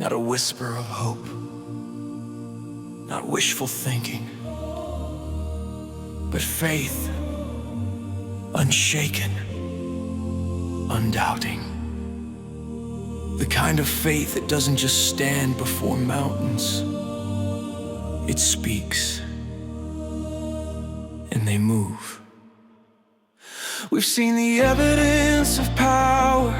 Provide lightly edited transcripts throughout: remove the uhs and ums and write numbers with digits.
not a whisper of hope, not wishful thinking, but faith, unshaken, undoubting. The kind of faith that doesn't just stand before mountains, it speaks, and they move. We've seen the evidence of power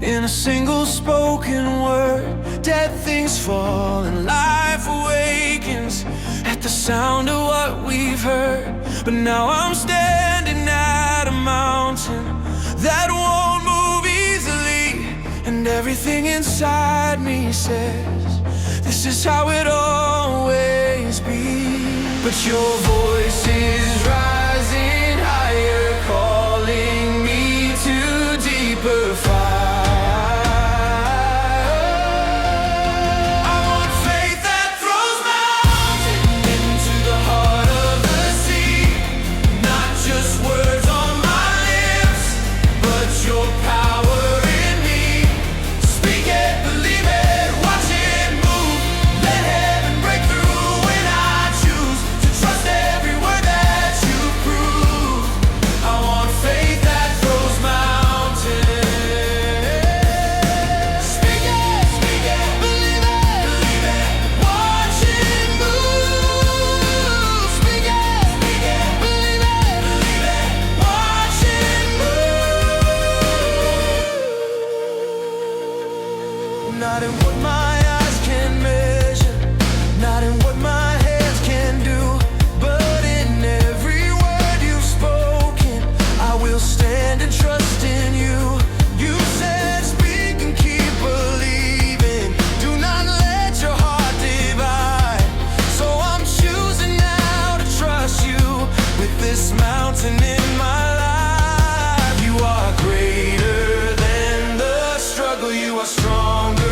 in a single spoken word. Dead things fall and life awakens at the sound of what we've heard. But now I'm standing at a mountain that won't move easily, and everything inside me says this is how it always be. But your voice is rising higher, calling me to deeper fire. Not in what my eyes can measure, not in what my hands can do, but in every word you've spoken, I will stand and trust in you. You said speak and keep believing, do not let your heart divide. So I'm choosing now to trust you with this mountain in my life. You are greater than the struggle, you are stronger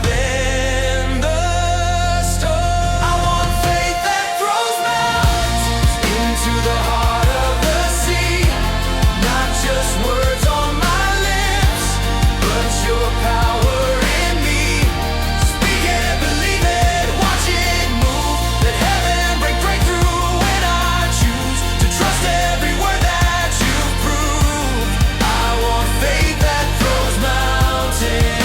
than the storm. I want faith that throws mountains into the heart of the sea. Not just words on my lips, but your power in me. Speak it, believe it, watch it move. Let heaven break breakthrough when I choose to trust every word that you've proved. I want faith that throws mountains.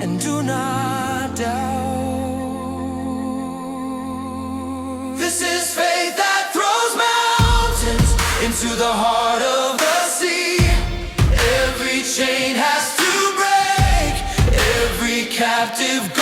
And do not doubt. This is faith that throws mountains into the heart of the sea. Every chain has to break, every captive